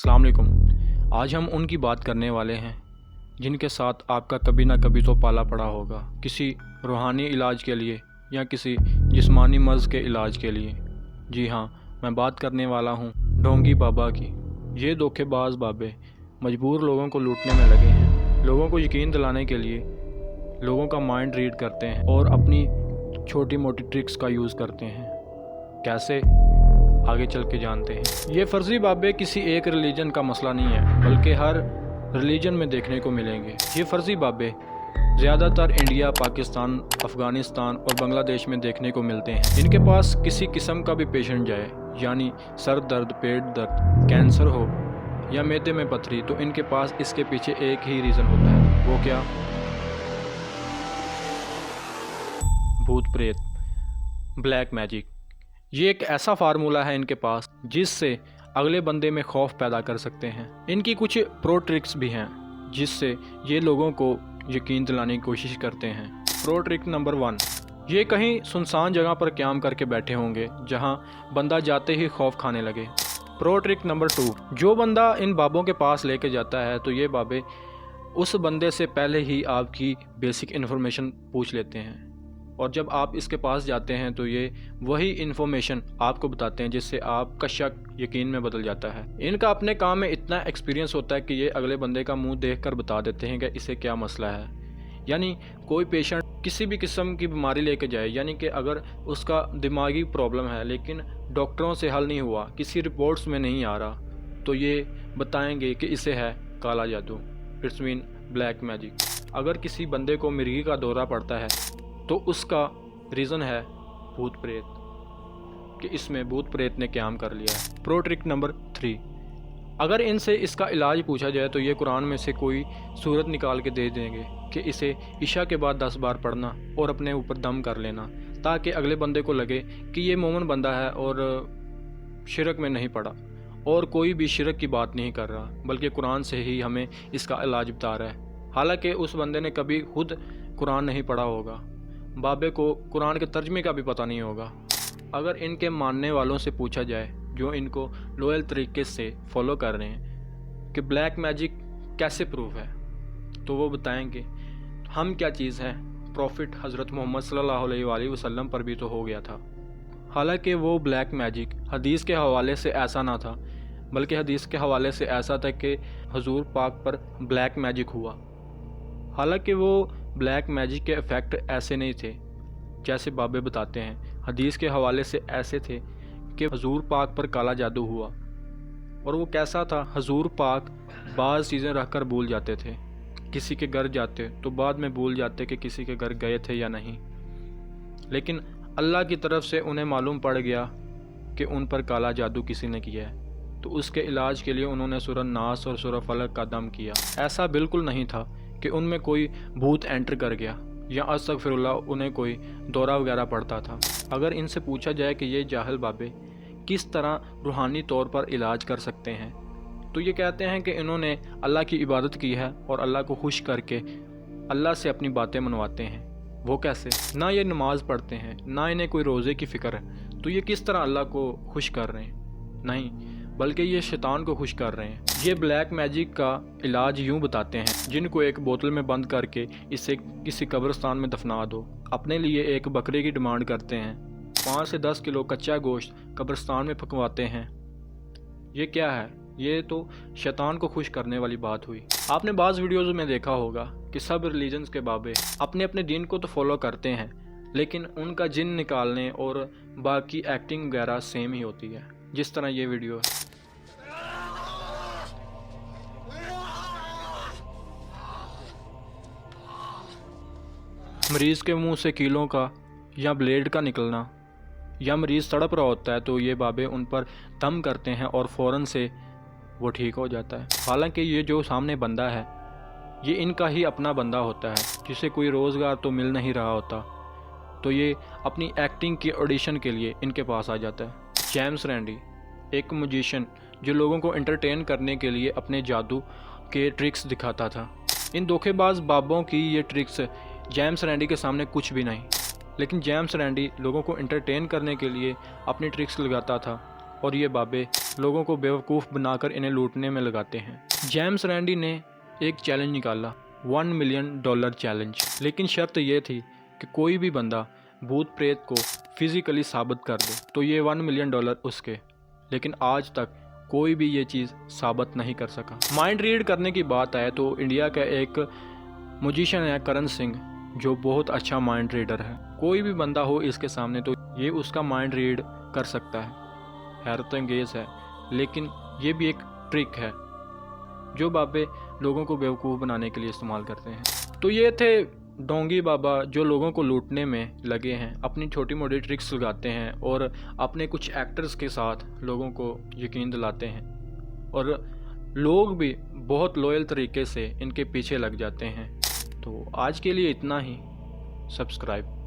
अस्सलाम वालेकुम। आज हम उनकी बात करने वाले हैं जिनके साथ आपका कभी ना कभी तो पाला पड़ा होगा, किसी रूहानी इलाज के लिए या किसी जिस्मानी मर्ज़ के इलाज के लिए। जी हाँ, मैं बात करने वाला हूँ ढोंगी बाबा की। ये धोखेबाज बाबे मजबूर लोगों को लूटने में लगे हैं। लोगों को यकीन दिलाने के लिए लोगों का माइंड रीड करते हैं और अपनी छोटी मोटी ट्रिक्स का यूज़ करते हैं। कैसे, आगे चल के जानते हैं। ये फर्जी बाबे किसी एक रिलीजन का मसला नहीं है, बल्कि हर रिलीजन में देखने को मिलेंगे। ये फर्जी बाबे ज़्यादातर इंडिया, पाकिस्तान, अफ़गानिस्तान और बांग्लादेश में देखने को मिलते हैं। इनके पास किसी किस्म का भी पेशेंट जाए, यानी सर दर्द, पेट दर्द, कैंसर हो या मैदे में पथरी, तो इनके पास इसके पीछे एक ही रीज़न होता है। वो क्या? भूत प्रेत, ब्लैक मैजिक। ये एक ऐसा फार्मूला है इनके पास जिससे अगले बंदे में खौफ पैदा कर सकते हैं। इनकी कुछ प्रो ट्रिक्स भी हैं जिससे ये लोगों को यकीन दिलाने की कोशिश करते हैं। प्रो ट्रिक नंबर 1, ये कहीं सुनसान जगह पर क़याम करके बैठे होंगे जहां बंदा जाते ही खौफ खाने लगे। प्रो ट्रिक नंबर 2, जो बंदा इन बाबों के पास लेके जाता है तो ये बाबे उस बंदे से पहले ही आपकी बेसिक इन्फॉर्मेशन पूछ लेते हैं, और जब आप इसके पास जाते हैं तो ये वही इन्फॉर्मेशन आपको बताते हैं जिससे आपका शक यकीन में बदल जाता है। इनका अपने काम में इतना एक्सपीरियंस होता है कि ये अगले बंदे का मुंह देखकर बता देते हैं कि इसे क्या मसला है। यानी कोई पेशेंट किसी भी किस्म की बीमारी लेके जाए, यानी कि अगर उसका दिमागी प्रॉब्लम है लेकिन डॉक्टरों से हल नहीं हुआ, किसी रिपोर्ट्स में नहीं आ रहा, तो ये बताएंगे कि इसे है काला जादू, इट्स मीन ब्लैक मैजिक। अगर किसी बंदे को मिर्गी का दौरा पड़ता है तो उसका रीज़न है भूत प्रेत, कि इसमें भूत प्रेत ने क़याम कर लिया है। प्रो ट्रिक नंबर 3, अगर इनसे इसका इलाज पूछा जाए तो ये कुरान में से कोई सूरत निकाल के दे देंगे कि इसे इशा के बाद 10 बार पढ़ना और अपने ऊपर दम कर लेना, ताकि अगले बंदे को लगे कि ये मोमिन बंदा है और शिरक में नहीं पड़ा और कोई भी शिरक की बात नहीं कर रहा, बल्कि कुरान से ही हमें इसका इलाज बता रहा है। हालांकि उस बंदे ने कभी खुद कुरान नहीं पढ़ा होगा, बाबे को कुरान के तर्जमे का भी पता नहीं होगा। अगर इनके मानने वालों से पूछा जाए जो इनको लॉयल तरीके से फॉलो कर रहे हैं कि ब्लैक मैजिक कैसे प्रूफ है, तो वो बताएंगे हम क्या चीज़ है, प्रॉफिट हज़रत मोहम्मद सल्लल्लाहु अलैहि वसल्लम पर भी तो हो गया था। हालांकि वो ब्लैक मैजिक हदीस के हवाले से ऐसा ना था, बल्कि हदीस के हवाले से ऐसा था कि हुजूर पाक पर ब्लैक मैजिक हुआ। हालांकि वो ब्लैक मैजिक के इफ़ेक्ट ऐसे नहीं थे जैसे बाबे बताते हैं। हदीस के हवाले से ऐसे थे कि हुजूर पाक पर काला जादू हुआ, और वो कैसा था, हुजूर पाक बाज़ चीज़ें रख कर भूल जाते थे। किसी के घर जाते तो बाद में भूल जाते कि किसी के घर गए थे या नहीं, लेकिन अल्लाह की तरफ से उन्हें मालूम पड़ गया कि उन पर काला जादू किसी ने किया है, तो उसके इलाज के लिए उन्होंने सूरह नास और सूरह फलक का दम किया। ऐसा बिल्कुल नहीं था कि उनमें कोई भूत एंटर कर गया या अस्तगफिरुल्लाह उन्हें कोई दौरा वगैरह पड़ता था। अगर इनसे पूछा जाए कि ये जाहिल बाबे किस तरह रूहानी तौर पर इलाज कर सकते हैं, तो ये कहते हैं कि इन्होंने अल्लाह की इबादत की है और अल्लाह को खुश करके अल्लाह से अपनी बातें मनवाते हैं। वो कैसे? ना ये नमाज़ पढ़ते हैं, ना इन्हें कोई रोज़े की फ़िक्र है, तो ये किस तरह अल्लाह को खुश कर रहे हैं? नहीं, बल्कि ये शैतान को खुश कर रहे हैं। ये ब्लैक मैजिक का इलाज यूं बताते हैं, जिनको एक बोतल में बंद करके इसे किसी कब्रिस्तान में दफना दो। अपने लिए एक बकरे की डिमांड करते हैं, 5 से 10 किलो कच्चा गोश्त कब्रिस्तान में पकवाते हैं। ये क्या है? ये तो शैतान को खुश करने वाली बात हुई। आपने बाज़ वीडियोज़ में देखा होगा कि सब रिलीजन्स के बाबे अपने अपने दीन को तो फॉलो करते हैं, लेकिन उनका जिन निकालने और बाकी एक्टिंग वगैरह सेम ही होती है, जिस तरह ये वीडियो है। मरीज़ के मुंह से कीलों का या ब्लेड का निकलना, या मरीज़ तड़प रहा होता है तो ये बाबे उन पर दम करते हैं और फ़ौरन से वो ठीक हो जाता है। हालांकि ये जो सामने बंदा है ये इनका ही अपना बंदा होता है, जिसे कोई रोज़गार तो मिल नहीं रहा होता, तो ये अपनी एक्टिंग की ऑडिशन के लिए इनके पास आ जाता है। जेम्स रैंडी एक म्यूजिशियन जो लोगों को एंटरटेन करने के लिए अपने जादू के ट्रिक्स दिखाता था। इन धोखेबाज बाबों की ये ट्रिक्स जेम्स रैंडी के सामने कुछ भी नहीं, लेकिन जेम्स रैंडी लोगों को एंटरटेन करने के लिए अपनी ट्रिक्स लगाता था और ये बाबे लोगों को बेवकूफ़ बनाकर इन्हें लूटने में लगाते हैं। जेम्स रैंडी ने एक चैलेंज निकाला, $1 मिलियन चैलेंज, लेकिन शर्त ये थी कि कोई भी बंदा भूत प्रेत को फिज़िकली साबित कर दे तो ये $1 मिलियन उसके। लेकिन आज तक कोई भी ये चीज़ साबित नहीं कर सका। माइंड रीड करने की बात आए तो इंडिया का एक म्यूजिशियन है करण सिंह, जो बहुत अच्छा माइंड रीडर है। कोई भी बंदा हो इसके सामने तो ये उसका माइंड रीड कर सकता है। हैरत अंगेज़ है, लेकिन ये भी एक ट्रिक है जो बाबे लोगों को बेवकूफ़ बनाने के लिए इस्तेमाल करते हैं। तो ये थे डोंगी बाबा जो लोगों को लूटने में लगे हैं, अपनी छोटी मोटी ट्रिक्स लगाते हैं और अपने कुछ एक्टर्स के साथ लोगों को यकीन दिलाते हैं और लोग भी बहुत लॉयल तरीके से इनके पीछे लग जाते हैं। तो आज के लिए इतना ही। सब्सक्राइब।